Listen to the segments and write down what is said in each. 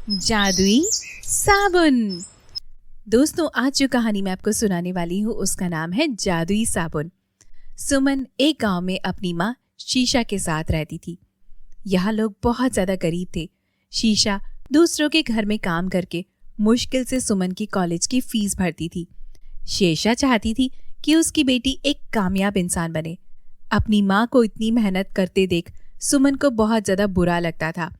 जादुई साबुन। दोस्तों, आज जो कहानी मैं आपको सुनाने वाली हूँ उसका नाम है जादुई साबुन। सुमन एक गांव में अपनी माँ शीशा के साथ रहती थी। यहाँ लोग बहुत ज्यादा गरीब थे। शीशा दूसरों के घर में काम करके मुश्किल से सुमन की कॉलेज की फीस भरती थी। शीशा चाहती थी कि उसकी बेटी एक कामयाब इंसान बने। अपनी माँ को इतनी मेहनत करते देख सुमन को बहुत ज्यादा बुरा लगता था।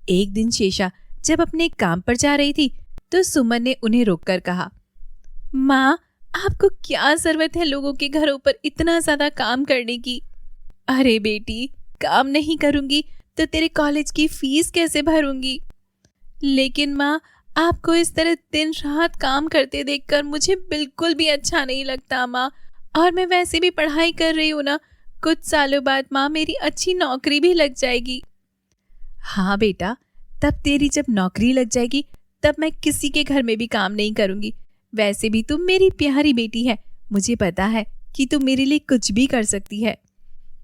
एक दिन शीशा जब अपने काम पर जा रही थी तो सुमन ने उन्हें रोककर कहा, माँ, आपको क्या जरूरत है लोगों के घरों पर इतना ज्यादा काम करने की? अरे बेटी, काम नहीं करूंगी तो तेरे कॉलेज की फीस कैसे भरूंगी? लेकिन माँ, आपको इस तरह दिन रात काम करते देखकर मुझे बिल्कुल भी अच्छा नहीं लगता माँ। और मैं वैसे भी पढ़ाई कर रही हूँ ना, कुछ सालों बाद माँ मेरी अच्छी नौकरी भी लग जाएगी। हाँ बेटा, तब तेरी जब नौकरी लग जाएगी तब मैं किसी के घर में भी काम नहीं करूंगी। वैसे भी तुम मेरी प्यारी बेटी है, मुझे पता है कि तुम मेरे लिए कुछ भी कर सकती है।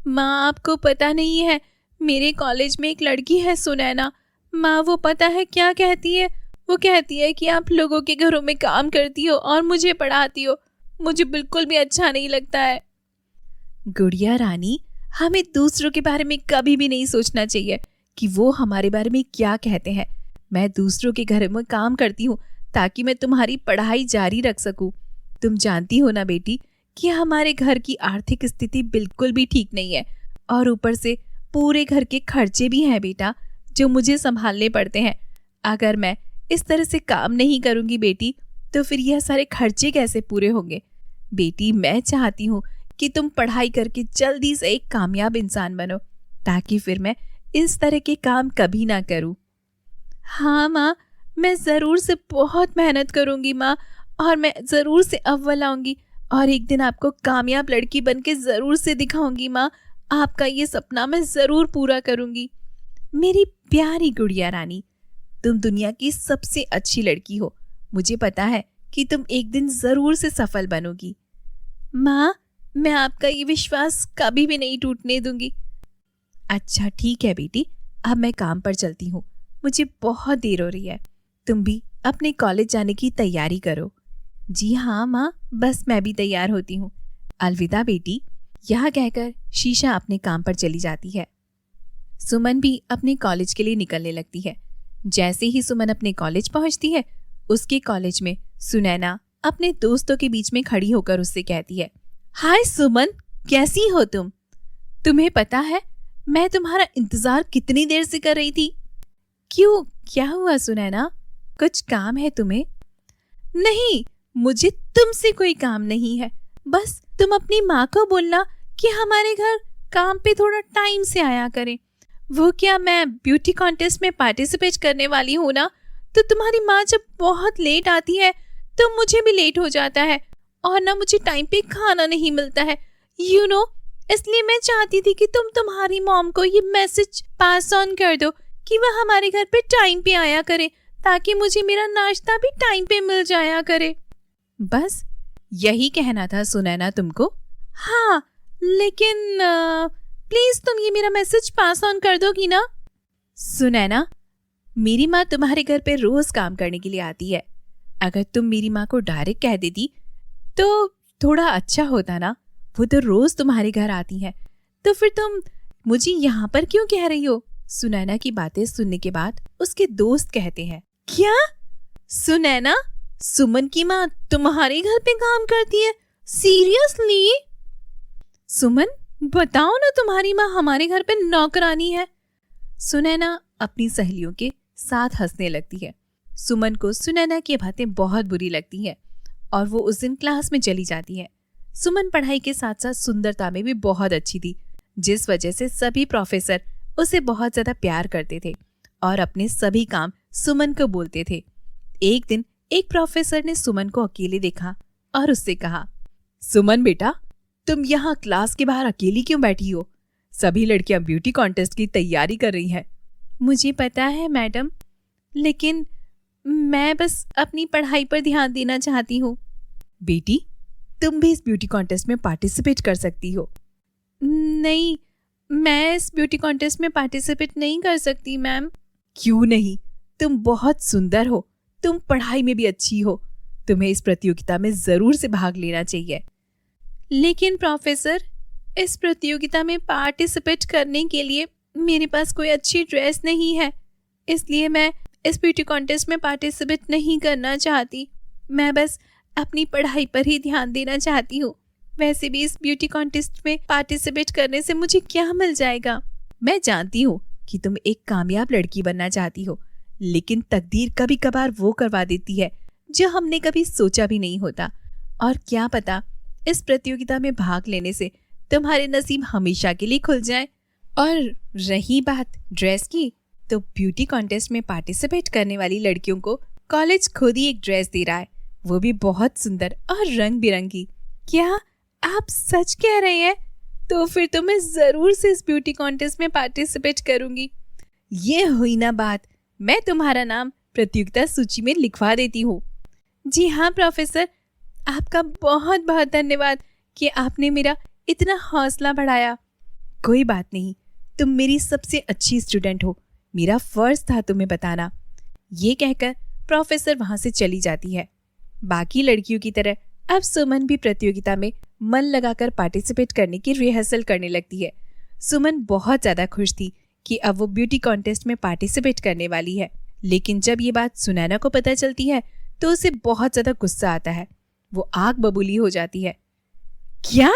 माँ, आपको पता नहीं है, मेरे कॉलेज में एक लड़की है सुनैना। माँ, वो पता है क्या कहती है? वो कहती है कि आप लोगों के घरों में काम करती हो और मुझे पढ़ाती हो। मुझे बिल्कुल भी अच्छा नहीं लगता है। गुड़िया रानी, हमें दूसरों के बारे में कभी भी नहीं सोचना चाहिए कि वो हमारे बारे में क्या कहते हैं। मैं दूसरों के घर में काम करती हूँ ताकि मैं तुम्हारी पढ़ाई जारी रख सकूं। तुम जानती हो ना बेटी कि हमारे घर की आर्थिक स्थिति बिल्कुल भी ठीक नहीं है और ऊपर से पूरे घर के खर्चे भी हैं बेटा, जो मुझे संभालने पड़ते हैं। अगर मैं इस तरह से काम नहीं करूंगी बेटी, तो फिर यह सारे खर्चे कैसे पूरे होंगे? बेटी, मैं चाहती हूँ कि तुम पढ़ाई करके जल्दी से एक कामयाब इंसान बनो, ताकि फिर मैं इस तरह के काम कभी ना करूं। हाँ माँ, मैं जरूर से बहुत मेहनत करूंगी माँ, और मैं जरूर से अव्वल आऊंगी और एक दिन आपको कामयाब लड़की बनके जरूर से दिखाऊंगी माँ। आपका ये सपना मैं जरूर पूरा करूंगी। मेरी प्यारी गुड़िया रानी, तुम दुनिया की सबसे अच्छी लड़की हो। मुझे पता है कि तुम एक दिन जरूर से सफल बनोगी। माँ, मैं आपका ये विश्वास कभी भी नहीं टूटने दूंगी। अच्छा ठीक है बेटी, अब मैं काम पर चलती हूँ, मुझे बहुत देर हो रही है। तुम भी अपने कॉलेज जाने की तैयारी करो। जी हाँ माँ, बस मैं भी तैयार होती हूँ। अलविदा बेटी। यह कहकर शीशा अपने काम पर चली जाती है। सुमन भी अपने कॉलेज के लिए निकलने लगती है। जैसे ही सुमन अपने कॉलेज पहुंचती है, उसके कॉलेज में सुनैना अपने दोस्तों के बीच में खड़ी होकर उससे कहती है, हाय सुमन, कैसी हो तुम? तुम्हें पता है मैं तुम्हारा इंतजार कितनी देर से कर रही थी। क्यों, क्या हुआ सुनैना? कुछ काम है तुम्हें? नहीं, मुझे तुमसे कोई काम नहीं है। बस तुम अपनी माँ को बोलना कि हमारे घर काम पे थोड़ा टाइम से आया करें। वो क्या, मैं ब्यूटी कॉन्टेस्ट में पार्टिसिपेट करने वाली हूँ ना, तो तुम्हारी माँ जब बहुत लेट आती है तो मुझे भी लेट हो जाता है और ना मुझे टाइम पे खाना नहीं मिलता है, यू नो। इसलिए मैं चाहती थी कि तुम तुम्हारी मॉम को ये मैसेज पास ऑन कर दो कि वह हमारे घर पे टाइम पे आया करे, ताकि मुझे मेरा नाश्ता भी टाइम पे मिल जाया करे। बस यही कहना था सुनैना तुमको? हाँ, लेकिन प्लीज तुम ये मेरा मैसेज पास ऑन कर दोगी ना? सुनैना, मेरी माँ तुम्हारे घर पे रोज काम करने के लिए आती है। अगर तुम मेरी माँ को डायरेक्ट कह देती तो थोड़ा अच्छा होता ना। वो तो रोज तुम्हारे घर आती है, तो फिर तुम मुझे यहाँ पर क्यों कह रही हो? सुनैना की बातें सुनने के बाद उसके दोस्त कहते हैं, क्या सुनैना, सुमन की माँ तुम्हारे घर पे काम करती है? सीरियसली? सुमन, बताओ ना, तुम्हारी माँ हमारे घर पे नौकरानी है। सुनैना अपनी सहेलियों के साथ हंसने लगती है। सुमन को सुनैना की बातें बहुत बुरी लगती है और वो उस दिन क्लास में चली जाती है। सुमन पढ़ाई के साथ साथ सुंदरता में भी बहुत अच्छी थी, जिस वजह से सभी प्रोफेसर उसे बहुत ज्यादा प्यार करते थे और अपने सभी काम सुमन को बोलते थे। एक दिन एक प्रोफेसर ने सुमन को अकेले देखा और उससे कहा, सुमन बेटा, तुम यहाँ क्लास के बाहर अकेली क्यों बैठी हो? सभी लड़कियां ब्यूटी कॉन्टेस्ट की तैयारी कर रही हैं। मुझे पता है मैडम, लेकिन मैं बस अपनी पढ़ाई पर ध्यान देना चाहती हूँ। बेटी, तुम भी इस ब्यूटी कॉन्टेस्ट में पार्टिसिपेट कर सकती हो। नहीं, मैं इस ब्यूटी कॉन्टेस्ट में पार्टिसिपेट नहीं कर सकती मैम। क्यों नहीं? तुम बहुत सुंदर हो, तुम पढ़ाई में भी अच्छी हो, तुम्हें इस प्रतियोगिता में जरूर से भाग लेना चाहिए। लेकिन प्रोफेसर, इस प्रतियोगिता में पार्टिसिपेट करने के लिए मेरे पास कोई अच्छी ड्रेस नहीं है, इसलिए मैं इस ब्यूटी कॉन्टेस्ट में पार्टिसिपेट नहीं करना चाहती। मैं बस अपनी पढ़ाई पर ही ध्यान देना चाहती हूँ। वैसे भी इस ब्यूटी कॉन्टेस्ट में पार्टिसिपेट करने से मुझे क्या मिल जाएगा? मैं जानती हूँ कि तुम एक कामयाब लड़की बनना चाहती हो, लेकिन तकदीर कभी कभार वो करवा देती है जो हमने कभी सोचा भी नहीं होता। और क्या पता, इस प्रतियोगिता में भाग लेने से तुम्हारे नसीब हमेशा के लिए खुल जाए। और रही बात ड्रेस की, तो ब्यूटी कॉन्टेस्ट में पार्टिसिपेट करने वाली लड़कियों को कॉलेज खुद ही एक ड्रेस दे रहा है, वो भी बहुत सुंदर और रंग बिरंगी। क्या आप सच कह रहे हैं? तो फिर तो मैं जरूर से इस ब्यूटी कॉन्टेस्ट में पार्टिसिपेट करूंगी। ये हुई ना बात, मैं तुम्हारा नाम प्रतियोगिता सूची में लिखवा देती हूँ। जी हाँ प्रोफेसर, आपका बहुत बहुत धन्यवाद कि आपने मेरा इतना हौसला बढ़ाया। कोई बात नहीं, तुम मेरी सबसे अच्छी स्टूडेंट हो, मेरा फर्ज था तुम्हें बताना। ये कहकर प्रोफेसर वहां से चली जाती है। बाकी लड़कियों की तरह अब सुमन भी प्रतियोगिता में मन लगाकर पार्टिसिपेट करने की रिहर्सल करने लगती है। सुमन बहुत ज्यादा खुश थी कि अब वो ब्यूटी कॉन्टेस्ट में पार्टिसिपेट करने वाली है, लेकिन जब ये बात सुनैना को पता चलती है तो उसे बहुत ज्यादा गुस्सा आता है। वो आग बबूली हो जाती है। क्या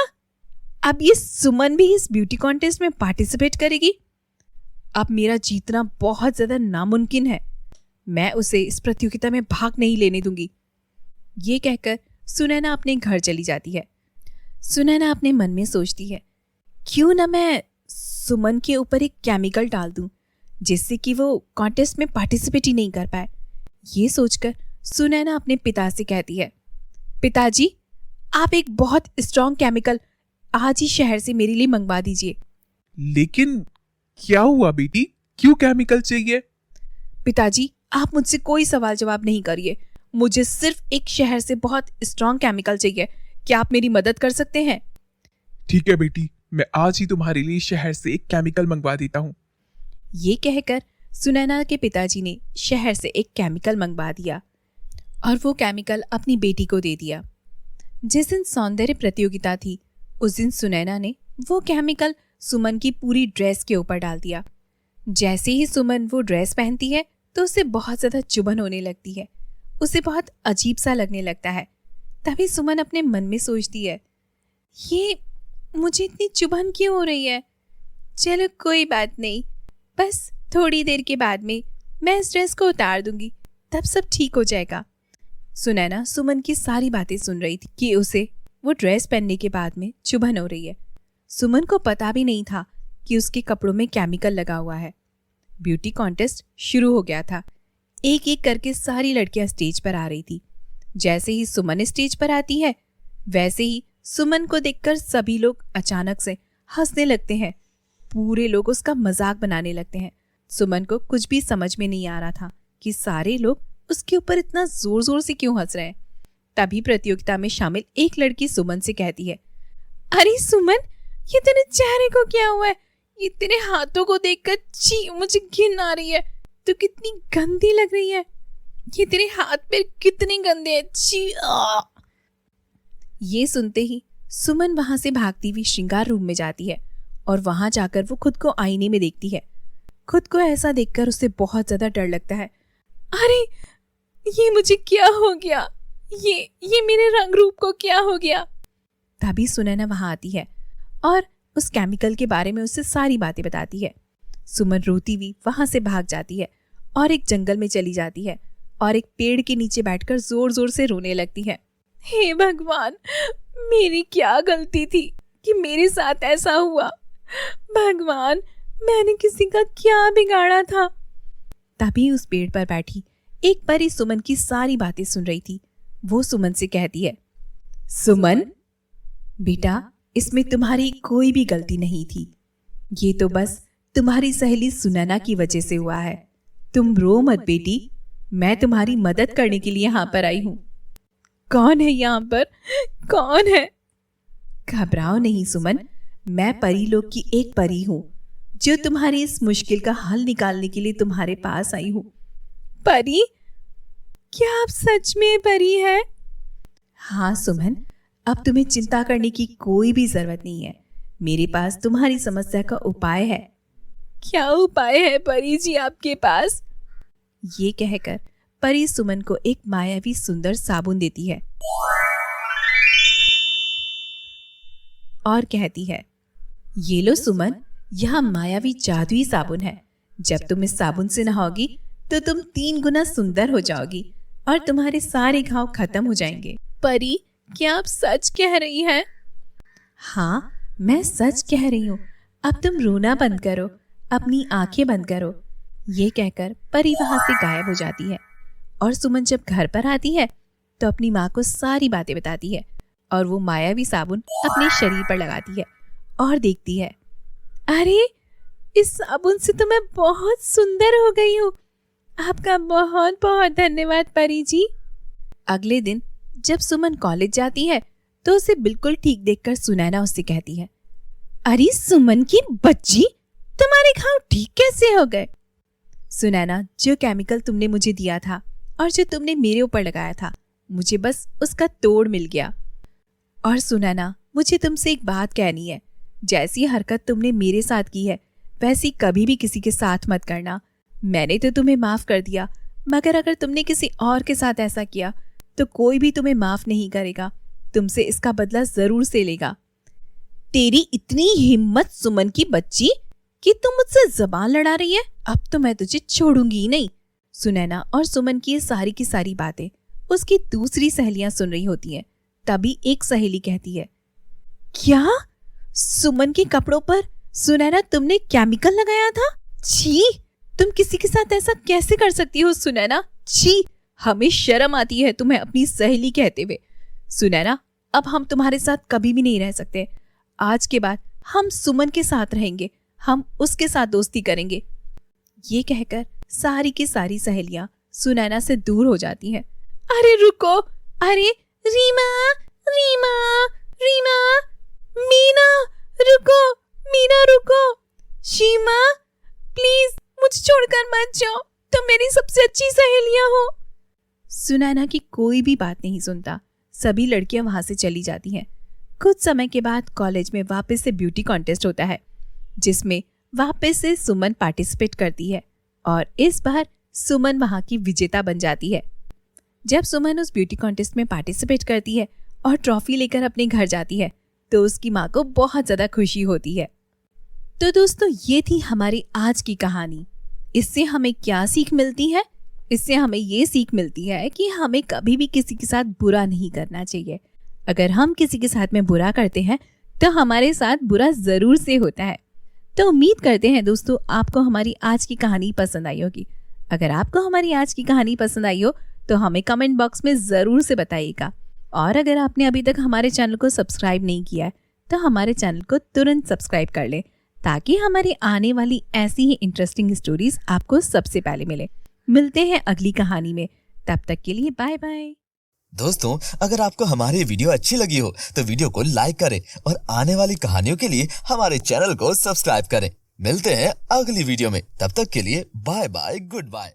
अब ये सुमन भी इस ब्यूटी कॉन्टेस्ट में पार्टिसिपेट करेगी? अब मेरा जीतना बहुत ज्यादा नामुमकिन है, मैं उसे इस प्रतियोगिता में भाग नहीं लेने दूंगी। ये कहकर सुनैना अपने घर चली जाती है। सुनैना अपने मन में सोचती है, क्यों ना मैं सुमन के ऊपर एक केमिकल डाल दूं जिससे कि वो कॉन्टेस्ट में पार्टिसिपेट ही नहीं कर पाए। ये सोचकर सुनैना अपने पिता से कहती है, पिताजी, आप एक बहुत स्ट्रॉन्ग केमिकल आज ही शहर से मेरे लिए मंगवा दीजिए। लेकिन क्या हुआ बेटी, क्यों केमिकल चाहिए? पिताजी, आप मुझसे कोई सवाल जवाब नहीं करिए, मुझे सिर्फ एक शहर से बहुत स्ट्रॉन्ग केमिकल चाहिए। क्या आप मेरी मदद कर सकते हैं? ठीक है बेटी, मैं आज ही तुम्हारे लिए शहर से एक केमिकल मंगवा देता हूँ। ये कहकर सुनैना के पिताजी ने शहर से एक केमिकल मंगवा दिया और वो केमिकल अपनी बेटी को दे दिया। जिस दिन सौंदर्य प्रतियोगिता थी, उस दिन सुनैना ने वो केमिकल सुमन की पूरी ड्रेस के ऊपर डाल दिया। जैसे ही सुमन वो ड्रेस पहनती है तो उसे बहुत ज्यादा चुभन होने लगती है, उसे बहुत अजीब सा लगने लगता है। तभी सुमन अपने मन में सोचती है, ये मुझे इतनी चुभन क्यों हो रही है? चलो कोई बात नहीं, बस थोड़ी देर के बाद में मैं इस ड्रेस को उतार दूंगी, तब सब ठीक हो जाएगा। सुनैना सुमन की सारी बातें सुन रही थी कि उसे वो ड्रेस पहनने के बाद में चुभन हो रही है। सुमन को पता भी नहीं था कि उसके कपड़ों में केमिकल लगा हुआ है। ब्यूटी कॉन्टेस्ट शुरू हो गया था। एक एक करके सारी लड़कियां स्टेज पर आ रही थी। जैसे ही सुमन स्टेज पर आती है, वैसे ही सुमन को देखकर सभी लोग अचानक से हंसने लगते हैं। पूरे लोग उसका मजाक बनाने लगते हैं। सुमन को कुछ भी समझ में नहीं आ रहा था कि सारे लोग उसके ऊपर इतना जोर जोर से क्यों हंस रहे हैं। तभी प्रतियोगिता में शामिल एक लड़की सुमन से कहती है, अरे सुमन, ये तेरे चेहरे को क्या हुआ है? ये तेरे हाथों को देखकर छी, मुझे घिन आ रही है। तू कितनी गंदी लग रही है। ये तेरे हाथ पैर कितने गंदे हैं, छी। ये सुनते ही सुमन वहां से भागती हुई श्रृंगार रूम में जाती है और वहां जाकर वो खुद को आईने में देखती है। खुद को ऐसा देखकर उसे बहुत ज्यादा डर लगता है। अरे ये मुझे क्या हो गया? ये मेरे रंग रूप को क्या हो गया? तभी सुनैना वहां आती है और उस केमिकल के बारे में उससे सारी बातें बताती है। सुमन रोती हुई वहां से भाग जाती है और एक जंगल में चली जाती है और एक पेड़ के नीचे बैठकर जोर जोर से रोने लगती है। हे भगवान, मेरी क्या गलती थी कि मेरे साथ ऐसा हुआ? भगवान, मैंने किसी का क्या बिगाड़ा था? तभी उस पेड़ पर बैठी एक परी सुमन की सारी बातें सुन रही थी। वो सुमन से कहती है, सुमन बेटा, इसमें तुम्हारी कोई भी गलती नहीं थी। ये तो बस तुम्हारी सहेली सुनैना की वजह से हुआ है। तुम रो मत बेटी, मैं तुम्हारी मदद करने के लिए यहाँ पर आई हूँ। कौन है यहाँ पर? कौन है? घबराओ नहीं सुमन, मैं परीलोक की एक परी हूँ जो तुम्हारी इस मुश्किल का हल निकालने के लिए तुम्हारे पास आई हूँ। परी? क्या आप सच में परी हैं? हाँ सुमन, अब तुम्हें चिंता करने की कोई भी जरूरत नहीं है। मेरे पास तुम्हारी समस्या का उपाय है। क्या उपाय है परी जी आपके पास? ये कहकर परी सुमन को एक मायावी सुंदर साबुन देती है और कहती है, ये लो सुमन, यह मायावी जादुई साबुन है। जब तुम इस साबुन से नहाओगी तो तुम 3 गुना सुंदर हो जाओगी और तुम्हारे सारे घाव खत्म हो जाएंगे। परी, क्या आप सच कह रही हैं? हाँ, मैं सच कह रही हूँ। अब तुम रोना बंद करो, अपनी आंखें बंद करो। ये कहकर परी वहां से गायब हो जाती है और सुमन जब घर पर आती है तो अपनी माँ को सारी बातें बताती है और वो मायावी साबुन अपने शरीर पर लगाती है और देखती है, अरे इस साबुन से तो मैं बहुत सुंदर हो गई हूँ। आपका बहुत बहुत धन्यवाद परी जी। अगले दिन जब सुमन कॉलेज जाती है तो उसे बिल्कुल ठीक देखकर सुनैना उससे कहती है, अरे सुमन की बच्ची, तुम्हारे घाव ठीक कैसे हो गए? सुनैना, जो केमिकल तुमने मुझे दिया था और जो तुमने मेरे ऊपर लगाया था, मुझे बस उसका तोड़ मिल गया। और सुनैना, मुझे तुमसे एक बात कहनी है। जैसी हरकत तुमने मेरे साथ की है वैसी कभी भी किसी के साथ मत करना। मैंने तो तुम्हें माफ कर दिया, मगर अगर तुमने किसी और के साथ ऐसा किया तो कोई भी तुम्हें माफ नहीं करेगा, तुमसे इसका बदला जरूर से लेगा। तेरी इतनी हिम्मत सुमन की बच्ची कि तुम मुझसे जबान लड़ा रही है? अब तो मैं तुझे छोड़ूंगी ही नहीं। सुनैना और सुमन की ये सारी की सारी बातें उसकी दूसरी सहेलियां सुन रही होती हैं। तभी एक सहेली कहती है, क्या सुमन के कपड़ों पर सुनैना तुमने केमिकल लगाया था? छी, तुम किसी के साथ ऐसा कैसे कर सकती हो सुनैना? छी, हमें शर्म आती है तुम्हें अपनी सहेली कहते हुए। सुनैना, अब हम तुम्हारे साथ कभी भी नहीं रह सकते। आज के बाद हम सुमन के साथ रहेंगे, हम उसके साथ दोस्ती करेंगे। ये कहकर सारी की सारी सहेलियां सुनैना से दूर हो जाती हैं। अरे रुको, अरे रीमा, रीमा, रीमा, मीना, रुको, मीना रुको, शीमा, प्लीज मुझे छोड़कर मत जाओ, तुम मेरी सबसे अच्छी सहेलियां हो। सुनैना की कोई भी बात नहीं सुनता। सभी लड़कियां वहां से चली जाती हैं। कुछ समय के बाद कॉलेज में वापस से ब्यूटी कॉन्टेस्ट होता है, जिसमें वापस से सुमन पार्टिसिपेट करती है और इस बार सुमन वहां की विजेता बन जाती है। जब सुमन उस ब्यूटी कॉन्टेस्ट में पार्टिसिपेट करती है और ट्रॉफी लेकर अपने घर जाती है तो उसकी माँ को बहुत ज्यादा खुशी होती है। तो दोस्तों, ये थी हमारी आज की कहानी। इससे हमें क्या सीख मिलती है? इससे हमें ये सीख मिलती है कि हमें कभी भी किसी के साथ बुरा नहीं करना चाहिए। अगर हम किसी के साथ में बुरा करते हैं तो हमारे साथ बुरा जरूर से होता है। तो उम्मीद करते हैं दोस्तों आपको हमारी आज की कहानी पसंद आई होगी। अगर आपको हमारी आज की कहानी पसंद आई हो तो हमें कमेंट बॉक्स में जरूर से बताइएगा। और अगर आपने अभी तक हमारे चैनल को सब्सक्राइब नहीं किया है तो हमारे चैनल को तुरंत सब्सक्राइब कर लें, ताकि हमारी आने वाली ऐसी ही इंटरेस्टिंग स्टोरीज आपको सबसे पहले मिले। मिलते हैं अगली कहानी में, तब तक के लिए बाय बाय। दोस्तों, अगर आपको हमारी वीडियो अच्छी लगी हो तो वीडियो को लाइक करें और आने वाली कहानियों के लिए हमारे चैनल को सब्सक्राइब करें। मिलते हैं अगली वीडियो में, तब तक के लिए बाय बाय, गुड बाय।